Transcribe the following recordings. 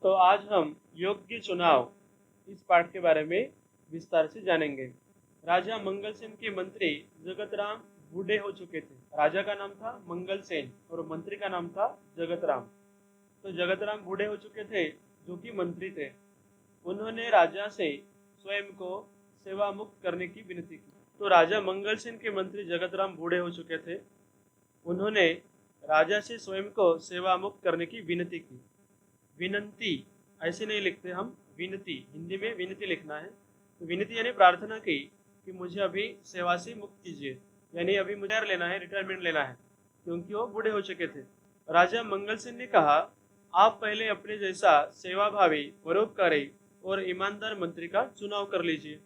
तो आज हम योग्य चुनाव इस पाठ के बारे में विस्तार से जानेंगे। राजा मंगल सेन के मंत्री जगत राम बूढ़े हो चुके थे। राजा का नाम था मंगल सेन और मंत्री का नाम था जगत राम। तो जगत राम बूढ़े हो चुके थे जो कि मंत्री थे। उन्होंने राजा से स्वयं को सेवा मुक्त करने की विनती की। तो राजा मंगल सेन के मंत्री जगत राम बूढ़े हो चुके थे। उन्होंने राजा से स्वयं को सेवा मुक्त करने की विनती की। विनंती ऐसे नहीं लिखते हम, विनती, हिंदी में विनती लिखना है। तो विनती यानी प्रार्थना की कि मुझे अभी सेवा से मुक्त कीजिए, यानी अभी मुझे लेना है, रिटायरमेंट लेना है, क्योंकि वो बूढ़े हो चुके थे। राजा मंगल सेन ने कहा, आप पहले अपने जैसा सेवाभावी, परोपकारी और ईमानदार मंत्री का चुनाव कर लीजिए,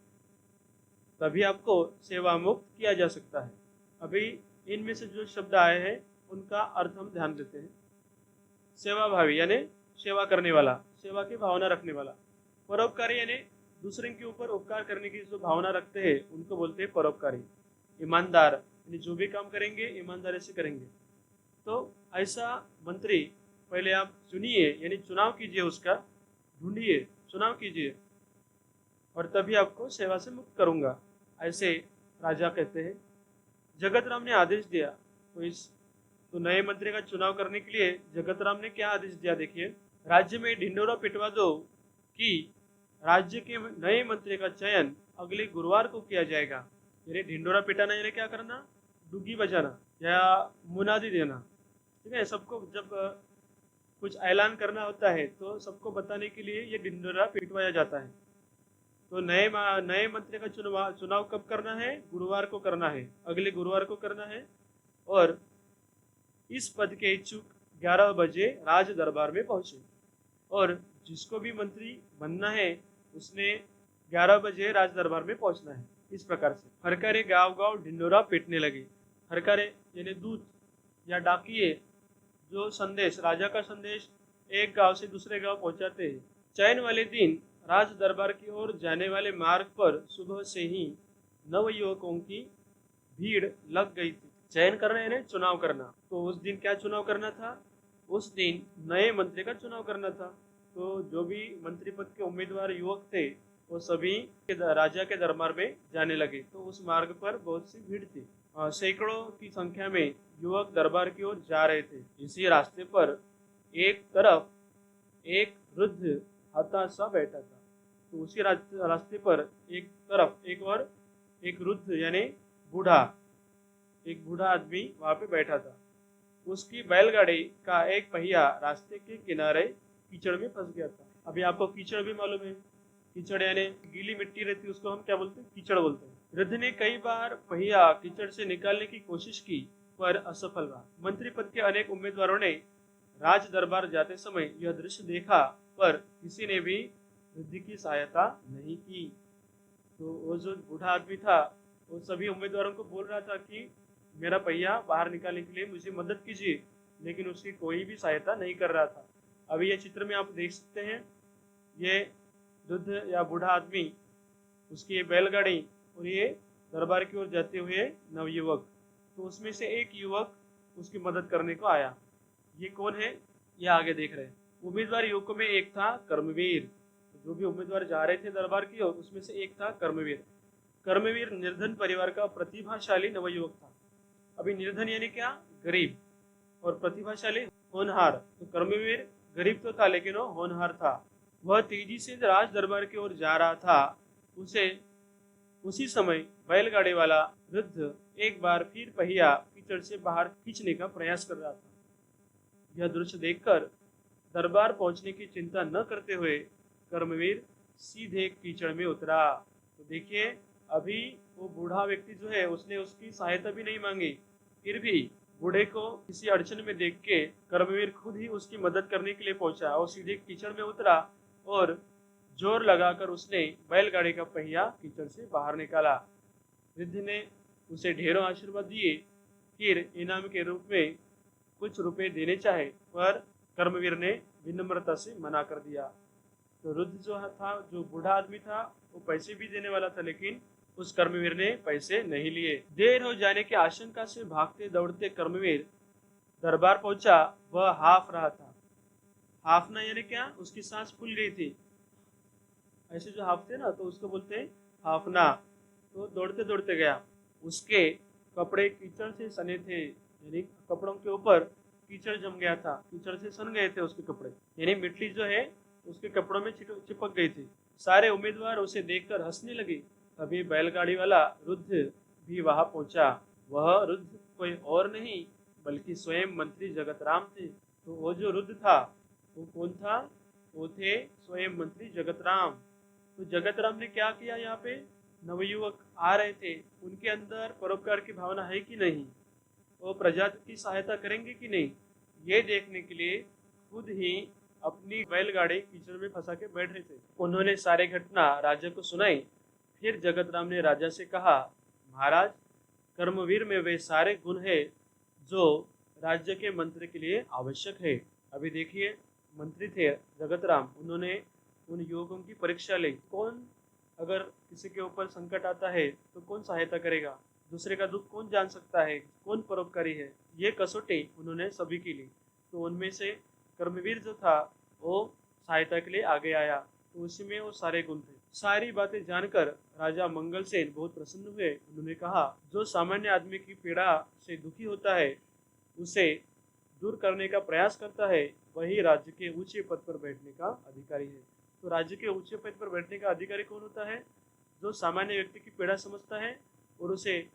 तभी आपको सेवा मुक्त किया जा सकता है। अभी इनमें से जो शब्द आए हैं उनका अर्थ हम ध्यान देते हैं। सेवाभावी यानी सेवा करने वाला, सेवा की भावना रखने वाला। परोपकारी यानी दूसरे के ऊपर उपकार करने की जो भावना रखते हैं उनको बोलते हैं परोपकारी। ईमानदार यानी जो भी काम करेंगे ईमानदारी से करेंगे। तो ऐसा मंत्री पहले आप चुनिए, यानी चुनाव कीजिए, उसका ढूंढिए, चुनाव कीजिए, और तभी आपको सेवा से मुक्त करूंगा, ऐसे राजा कहते हैं। जगत राम ने आदेश दिया। तो नए मंत्री का चुनाव करने के लिए जगत राम ने क्या आदेश दिया, देखिए। राज्य में ढिंडोरा पिटवा दो कि राज्य के नए मंत्री का चयन अगले गुरुवार को किया जाएगा। यानी ढिंडोरा पिटाना यानी क्या करना, डुगी बजाना या मुनादी देना, ठीक है। सबको जब कुछ ऐलान करना होता है तो सबको बताने के लिए ये ढिंडोरा पिटवाया जाता है। तो नए मंत्री का चुनाव कब करना है, गुरुवार को करना है, अगले गुरुवार को करना है। और इस पद के इच्छुक 11 बजे राज दरबार में पहुंचे, और जिसको भी मंत्री बनना है उसने 11 बजे राज दरबार में पहुंचना है। इस प्रकार से हरकारे गांव गांव ढिंडोरा पीटने लगे। हरकारे यानी दूत या डाकिये जो संदेश, राजा का संदेश एक गांव से दूसरे गांव पहुंचाते हैं। चयन वाले दिन राज दरबार की ओर जाने वाले मार्ग पर सुबह से ही नवयुवकों की भीड़ लग गई थी। चयन करना यानी चुनाव करना। तो उस दिन क्या चुनाव करना था, उस दिन नए मंत्री का चुनाव करना था। तो जो भी मंत्री पद के उम्मीदवार युवक थे वो सभी राजा के दरबार में जाने लगे। तो उस मार्ग पर बहुत सी भीड़ थी, सैकड़ों की संख्या में युवक दरबार की ओर जा रहे थे। इसी रास्ते पर एक तरफ एक वृद्ध हताशा बैठा था। तो उसी रास्ते पर एक तरफ एक वृद्ध यानी बूढ़ा, एक बूढ़ा आदमी वहां पे बैठा था। उसकी बैलगाड़ी का एक पहिया रास्ते के किनारे कीचड़ में फंस गया था। अभी आपको कीचड़ भी मालूम है, कीचड़ यानी गीली मिट्टी रहती है, उसको हम क्या बोलते हैं, कीचड़ बोलते हैं। वृद्ध ने कई बार पहिया कीचड़ से निकालने की कोशिश की पर असफल रहा। मंत्री पद के अनेक उम्मीदवारों ने राज दरबार जाते समय यह दृश्य देखा, पर किसी ने भी वृद्ध की सहायता नहीं की। तो वो जो बूढ़ा आदमी था वो सभी उम्मीदवारों को बोल रहा था कि मेरा पहिया बाहर निकालने के लिए मुझे मदद कीजिए, लेकिन उसकी कोई भी सहायता नहीं कर रहा था। अभी ये चित्र में आप देख सकते हैं, ये वृद्ध या बूढ़ा आदमी, उसकी ये बैलगाड़ी और ये दरबार की ओर जाते हुए नवयुवक। तो उसमें से एक युवक उसकी मदद करने को आया। ये कौन है, ये आगे देख रहे हैं। उम्मीदवार युवकों में एक था कर्मवीर। जो भी उम्मीदवार जा रहे थे दरबार की ओर उसमें से एक था कर्मवीर। कर्मवीर निर्धन परिवार का प्रतिभाशाली नवयुवक था। अभी निर्धन यानी क्या, गरीब, और प्रतिभाशाली होनहार। तो कर्मवीर गरीब तो था लेकिन वो होनहार था। वह तेजी से राज दरबार की ओर जा रहा था। उसी समय बैलगाड़ी वाला वृद्ध एक बार फिर पहिया कीचड़ से बाहर खींचने का प्रयास कर रहा था। यह दृश्य देखकर दरबार पहुंचने की चिंता न करते हुए कर्मवीर सीधे कीचड़ में उतरा। तो देखिए, अभी वो बूढ़ा व्यक्ति जो है उसने उसकी सहायता भी नहीं मांगी, फिर भी बूढ़े को किसी अड़चन में देख के कर्मवीर खुद ही उसकी मदद करने के लिए पहुंचा और सीधे कीचड़ में उतरा और जोर लगाकर उसने बैलगाड़ी का पहिया कीचड़ से बाहर निकाला। वृद्ध ने उसे ढेरों आशीर्वाद दिए, फिर इनाम के रूप में कुछ रुपए देने चाहे, पर कर्मवीर ने विनम्रता से मना कर दिया। तो वृद्ध जो था, जो बूढ़ा आदमी था, वो पैसे भी देने वाला था, लेकिन उस कर्मवीर ने पैसे नहीं लिए। देर हो जाने की आशंका से भागते दौड़ते कर्मवीर दरबार पहुंचा। वह हाफ रहा था, हाफना यानी क्या, उसकी सांस फूल गई थी। ऐसे जो हाफते ना तो उसको बोलते हैं हाफना। तो दौड़ते दौड़ते गया, उसके कपड़े कीचड़ से सने थे, यानी कपड़ों के ऊपर कीचड़ जम गया था, कीचड़ से सन गए थे उसके कपड़े, यानी मिट्टी जो है उसके कपड़ों में चिपक गई थी। सारे उम्मीदवार उसे देखकर हंसने लगे। तभी बैलगाड़ी वाला रुद्ध भी वहां पहुंचा। वह रुद्ध कोई और नहीं बल्कि स्वयं मंत्री जगतराम थे। तो वो जो रुद्ध था वो कौन था? वो थे स्वयं मंत्री जगतराम। तो जगतराम ने क्या किया? यहाँ पे नवयुवक आ रहे थे, उनके अंदर परोपकार की भावना है कि नहीं, वो प्रजा की सहायता करेंगे कि नहीं, ये देखने के लिए खुद ही अपनी बैलगाड़ी कीचड़ में फंसा के बैठ रहे थे। उन्होंने सारी घटना राजा को सुनाई। फिर जगतराम ने राजा से कहा, महाराज, कर्मवीर में वे सारे गुण है जो राज्य के मंत्री के लिए आवश्यक है। अभी देखिए, मंत्री थे जगतराम, उन्होंने उन युवकों की परीक्षा ली। कौन, अगर किसी के ऊपर संकट आता है तो कौन सहायता करेगा, दूसरे का दुख कौन जान सकता है, कौन परोपकारी है, ये कसौटी उन्होंने सभी की ली। तो उनमें से कर्मवीर जो था वो सहायता के लिए आगे आया, तो उसी में वो सारे गुण थे। सारी बातें जानकर राजा मंगलसेन बहुत प्रसन्न हुए। उन्होंने कहा, जो सामान्य आदमी की पीड़ा से दुखी होता है, उसे दूर करने का प्रयास करता है, वही राज्य के ऊंचे पद पर बैठने का अधिकारी है। तो राज्य के ऊंचे पद पर बैठने का अधिकारी कौन होता है? जो सामान्य व्यक्ति की पीड़ा समझता है और उसे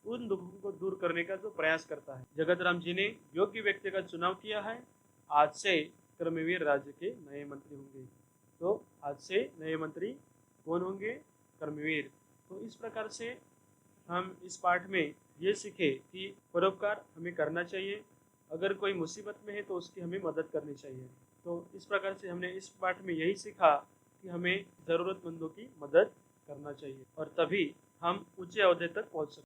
उन दुखों को दूर करने का जो प्रयास करता है। जगतराम जी ने योग्य व्यक्ति का चुनाव किया है। आज से कर्मवीर राज्य के नए मंत्री होंगे। तो आज से नए मंत्री कौन होंगे? कर्मवीर। तो इस प्रकार से हम इस पाठ में ये सीखे कि परोपकार हमें करना चाहिए, अगर कोई मुसीबत में है तो उसकी हमें मदद करनी चाहिए। तो इस प्रकार से हमने इस पाठ में यही सीखा कि हमें ज़रूरतमंदों की मदद करना चाहिए और तभी हम ऊंचे ओहदे तक पहुंच सकते हैं।